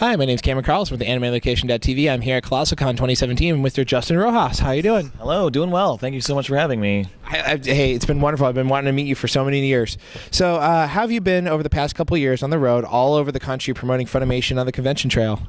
Hi, my name's Cameron Carlson with AnimeLocation.tv. I'm here at Colossal 2017 with Mr. Justin Rojas. How you doing? Hello, doing well. Thank you so much for having me. Hey, it's been wonderful. I've been wanting to meet you for so many years. So, how have you been over the past couple of years on the road, all over the country, promoting Funimation on the convention trail?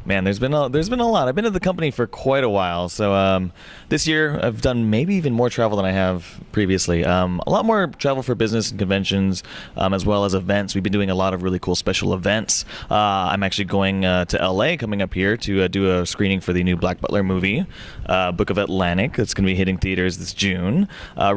Man, there's been a lot. I've been at the company for quite a while. So this year I've done maybe even more travel than I have previously. A lot more travel for business and conventions, as well as events. We've been doing a lot of really cool special events. I'm actually going to LA coming up here to do a screening for the new Black Butler movie, Book of Atlantic. That's going to be hitting theaters this June.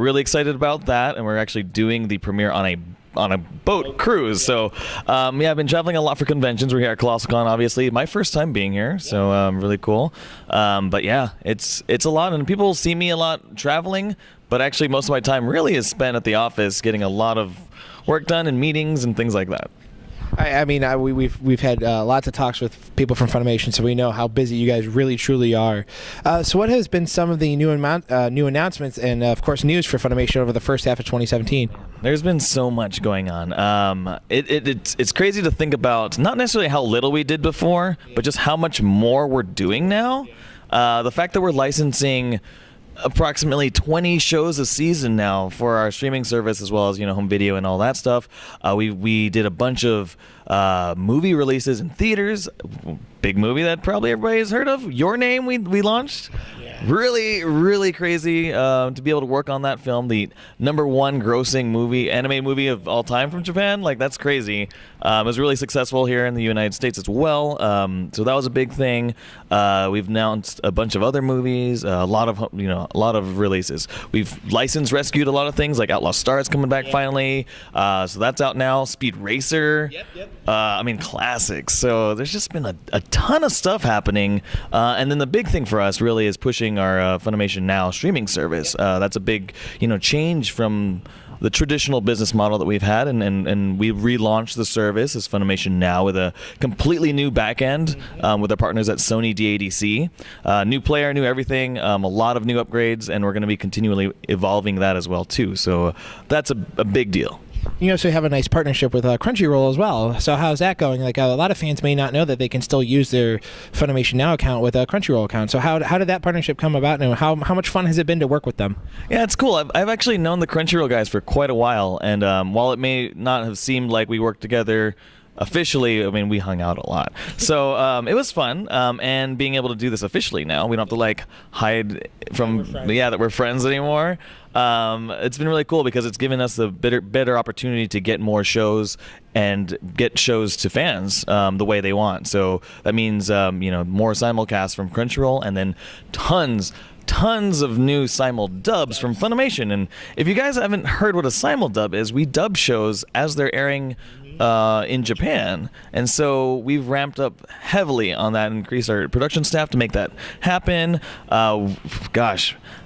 Really excited about that, and we're actually doing the premiere on a boat cruise. So I've been traveling a lot for conventions. We're here at Colossal, obviously. My first time being here, so really cool. But yeah, it's a lot, and people see me a lot traveling, but actually most of my time really is spent at the office getting a lot of work done and meetings and things like that. We've had lots of talks with people from Funimation, so we know how busy you guys really truly are. So what has been some of the new announcements and of course news for Funimation over the first half of 2017? There's been so much going on. It's crazy to think about, not necessarily how little we did before, but just how much more we're doing now. The fact that we're licensing approximately 20 shows a season now for our streaming service, as well as home video and all that stuff. We did a bunch of movie releases in theaters. Big movie that probably everybody has heard of, Your Name, we launched. Really, really crazy to be able to work on that film, the #1 grossing anime movie of all time from Japan. Like, that's crazy. It was really successful here in the United States as well. So that was a big thing. We've announced a bunch of other movies, a lot of releases. We've rescued a lot of things, like Outlaw Star is coming back finally. So that's out now. Speed Racer. Classics. So there's just been a ton of stuff happening. And then the big thing for us really is pushing our Funimation Now streaming service. That's a big, change from the traditional business model that we've had, and we relaunched the service as Funimation Now with a completely new back end with our partners at Sony DADC. New player, new everything, a lot of new upgrades, and we're going to be continually evolving that as well too. So that's a big deal. You also have a nice partnership with Crunchyroll as well. So how's that going? Like, a lot of fans may not know that they can still use their Funimation Now account with a Crunchyroll account. So how did that partnership come about, and how much fun has it been to work with them? Yeah, it's cool. I've actually known the Crunchyroll guys for quite a while, and while it may not have seemed like we worked together officially, we hung out a lot. So it was fun, and being able to do this officially now, we don't have to hide from that we're friends anymore. It's been really cool because it's given us the better opportunity to get more shows and get shows to fans the way they want. So that means more simulcasts from Crunchyroll, and then tons of new simul dubs from Funimation. And if you guys haven't heard what a simul dub is, we dub shows as they're airing in Japan, and so we've ramped up heavily on that and increased our production staff to make that happen.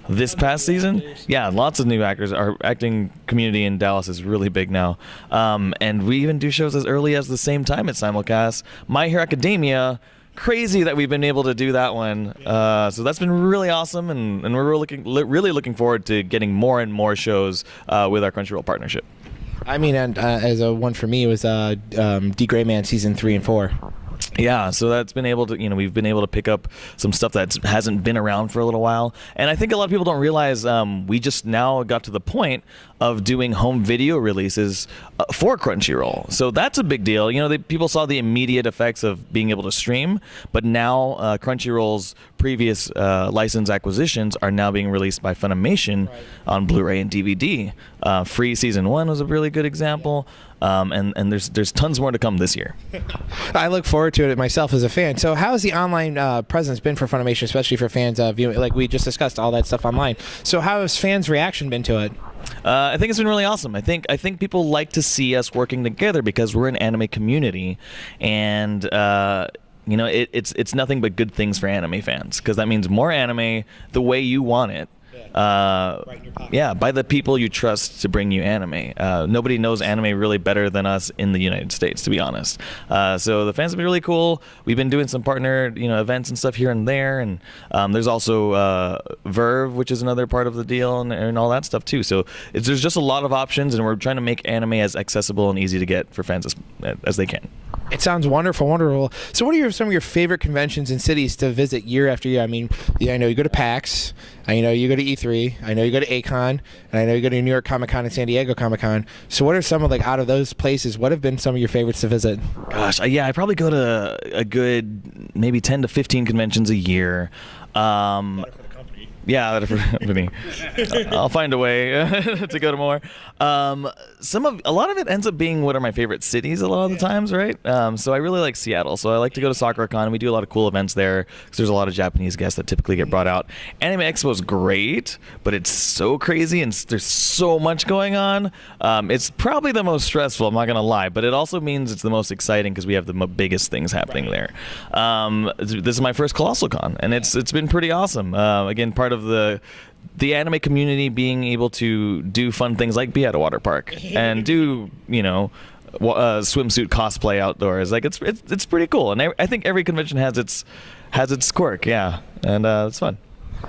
This past season, lots of new actors. Our acting community in Dallas is really big now, and we even do shows as early as the same time at simulcast. My Hero Academia, crazy that we've been able to do that one. So that's been really awesome, and we're really looking forward to getting more and more shows with our Crunchyroll partnership. As a one for me, it was D. Gray Man season 3 and 4. Yeah, so that's been able to, we've been able to pick up some stuff that hasn't been around for a little while. And I think a lot of people don't realize we just now got to the point of doing home video releases for Crunchyroll. So that's a big deal. People saw the immediate effects of being able to stream, but now Crunchyroll's previous license acquisitions are now being released by Funimation on Blu-ray and DVD. Free Season 1 was a really good example. And there's tons more to come this year. I look forward to it myself as a fan. So how has the online presence been for Funimation, especially for fans viewing? Like we just discussed, all that stuff online. So how has fans' reaction been to it? I think it's been really awesome. I think people like to see us working together because we're an anime community, and it's nothing but good things for anime fans, because that means more anime the way you want it. By the people you trust to bring you anime. Nobody knows anime really better than us in the United States, to be honest. So the fans have been really cool. We've been doing some partner, events and stuff here and there, and there's also Verve, which is another part of the deal, and all that stuff too. So there's just a lot of options, and we're trying to make anime as accessible and easy to get for fans as they can. It sounds wonderful, wonderful. So, what are some of your favorite conventions and cities to visit year after year? I mean, yeah, I know you go to PAX, I know you go to E3, I know you go to ACON, and I know you go to New York Comic Con and San Diego Comic Con. So, what are some of out of those places? What have been some of your favorites to visit? Gosh, yeah, I probably go to a good maybe 10 to 15 conventions a year. Yeah, I'll find a way to go to more. A lot of it ends up being what are my favorite cities a lot of the times, right? So I really like Seattle. So I like to go to SakuraCon, and we do a lot of cool events there because there's a lot of Japanese guests that typically get brought out. Anime Expo is great, but it's so crazy and there's so much going on. It's probably the most stressful, I'm not going to lie, but it also means it's the most exciting because we have the biggest things happening there. This is my first Colossal Con, and it's been pretty awesome. Again, part of the anime community being able to do fun things like be at a water park and do swimsuit cosplay outdoors, like it's pretty cool, and I think every convention has its quirk, yeah, and it's fun.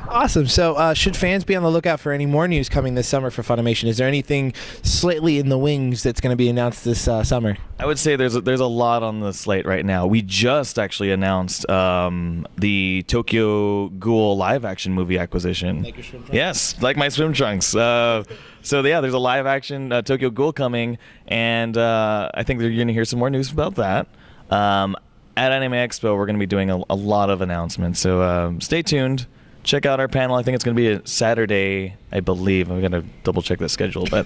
Awesome. So, should fans be on the lookout for any more news coming this summer for Funimation? Is there anything slightly in the wings that's going to be announced this summer? I would say there's a lot on the slate right now. We just actually announced the Tokyo Ghoul live-action movie acquisition. Like your swim trunks? Yes, like my swim trunks. So yeah, there's a live-action Tokyo Ghoul coming, and I think you're going to hear some more news about that. At Anime Expo, we're going to be doing a lot of announcements, so stay tuned. Check out our panel. I think it's going to be a Saturday, I believe. I'm going to double check the schedule. But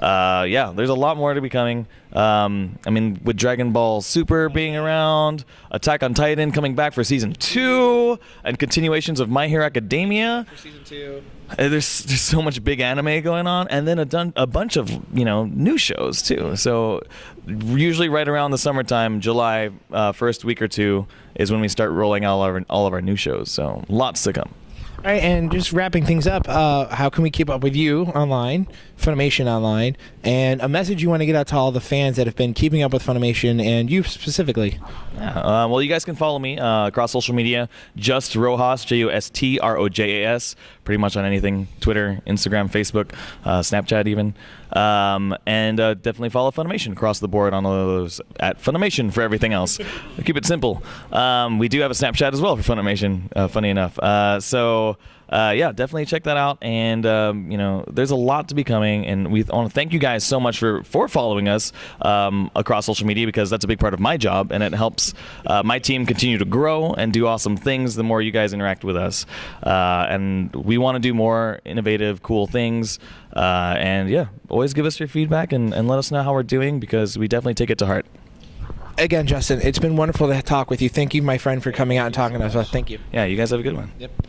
yeah, there's a lot more to be coming. I mean, with Dragon Ball Super being around, Attack on Titan coming back for Season 2, and continuations of My Hero Academia. For Season 2. There's so much big anime going on, and then a bunch of new shows too. So usually right around the summertime, July first week or two is when we start rolling out all of our new shows. So lots to come. All right, and just wrapping things up, how can we keep up with you online, Funimation online, and a message you want to get out to all the fans that have been keeping up with Funimation and you specifically? Yeah, well, you guys can follow me across social media, just Rojas, JUSTROJAS, pretty much on anything, Twitter, Instagram, Facebook, Snapchat even. And definitely follow Funimation across the board on all of those at Funimation for everything else. Keep it simple. We do have a Snapchat as well for Funimation, funny enough. Yeah, definitely check that out. And there's a lot to be coming, and we want to thank you guys so much for following us across social media, because that's a big part of my job, and it helps my team continue to grow and do awesome things the more you guys interact with us. And we want to do more innovative, cool things. And yeah, always give us your feedback and let us know how we're doing, because we definitely take it to heart. Again, Justin, it's been wonderful to talk with you. Thank you, my friend, for coming out and talking to us. Thank you. Yeah, you guys have a good one. Yep.